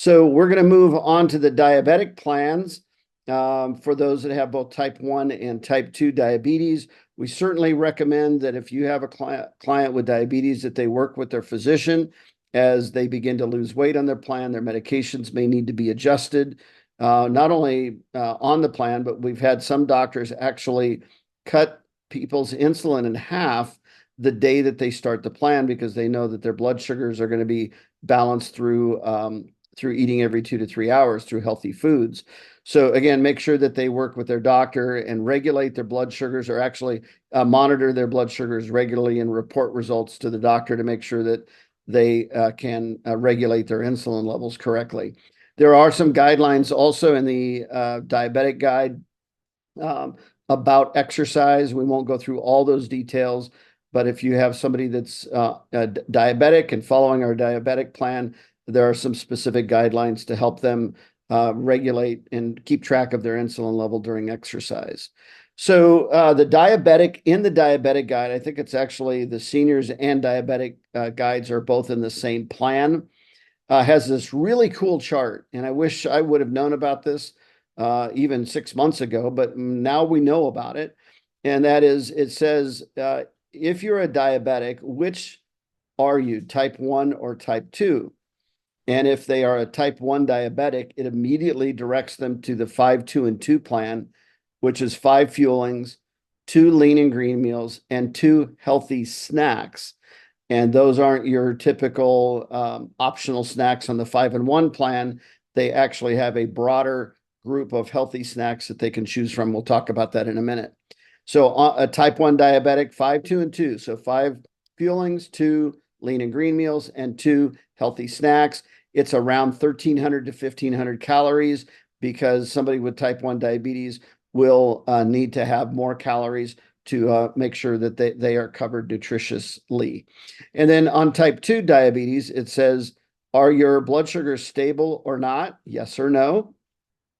So we're going to move on to the diabetic plans. For those that have both type 1 and type 2 diabetes, we certainly recommend that if you have a client with diabetes, that they work with their physician as they begin to lose weight on their plan. Their medications may need to be adjusted, not only on the plan, but we've had some doctors actually cut people's insulin in half the day that they start the plan because they know that their blood sugars are going to be balanced through eating every 2 to 3 hours through healthy foods. So again, make sure that they work with their doctor and regulate their blood sugars, or actually monitor their blood sugars regularly and report results to the doctor to make sure that they can regulate their insulin levels correctly. There are some guidelines also in the diabetic guide about exercise. We won't go through all those details, but if you have somebody that's diabetic and following our diabetic plan, there are some specific guidelines to help them regulate and keep track of their insulin level during exercise. So in the diabetic guide, I think it's actually the seniors and diabetic guides are both in the same plan, has this really cool chart. And I wish I would have known about this even 6 months ago, but now we know about it. And that is, it says, if you're a diabetic, which are you, type 1 or type 2? And if they are a type 1 diabetic, it immediately directs them to the 5, 2, and 2 plan, which is 5 fuelings, 2 lean and green meals, and 2 healthy snacks. And those aren't your typical optional snacks on the 5 and 1 plan. They actually have a broader group of healthy snacks that they can choose from. We'll talk about that in a minute. So a type 1 diabetic, 5, 2, and 2. So 5 fuelings, 2 lean and green meals, and 2 healthy snacks. It's around 1,300 to 1,500 calories because somebody with type 1 diabetes will need to have more calories to make sure that they are covered nutritiously. And then on type 2 diabetes, it says, are your blood sugars stable or not? Yes or no.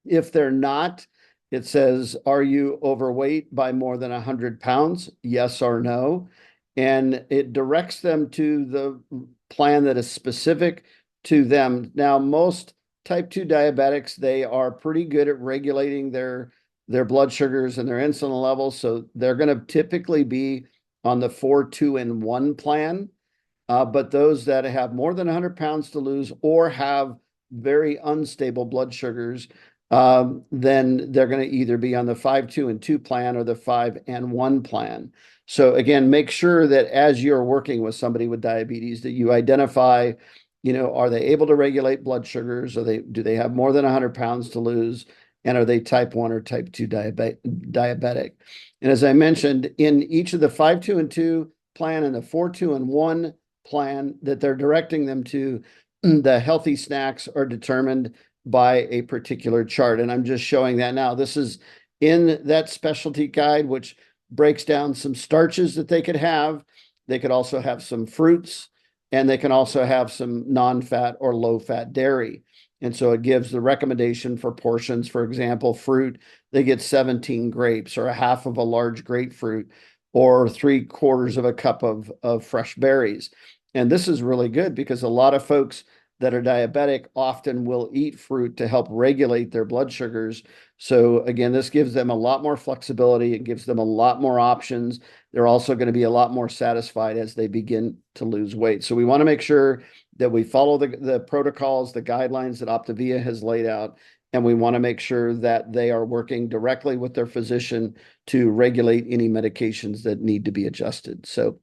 If they're not, it says, are you overweight by more than 100 pounds? Yes or no. And it directs them to the plan that is specific to them. Now, most type 2 diabetics, they are pretty good at regulating their blood sugars and their insulin levels. So they're going to typically be on the 4, 2, and 1 plan. But those that have more than 100 pounds to lose or have very unstable blood sugars, then they're going to either be on the 5, 2, and 2 plan or the 5 and 1 plan. So again, make sure that as you're working with somebody with diabetes, that you identify, are they able to regulate blood sugars? Do they have more than 100 pounds to lose? And are they type 1 or type 2 diabetic? And as I mentioned, in each of the 5, 2, and 2 plan and the 4, 2, and 1 plan that they're directing them to, the healthy snacks are determined by a particular chart. And I'm just showing that now. This is in that specialty guide, which breaks down some starches that they could have. They could also have some fruits, and they can also have some non-fat or low-fat dairy. And so it gives the recommendation for portions. For example, fruit, they get 17 grapes or a half of a large grapefruit or 3/4 of a cup of fresh berries. And this is really good because a lot of folks that are diabetic often will eat fruit to help regulate their blood sugars. So again, this gives them a lot more flexibility. It gives them a lot more options. They're also going to be a lot more satisfied as they begin to lose weight. So we want to make sure that we follow the protocols, the guidelines that Optavia has laid out, and we want to make sure that they are working directly with their physician to regulate any medications that need to be adjusted. So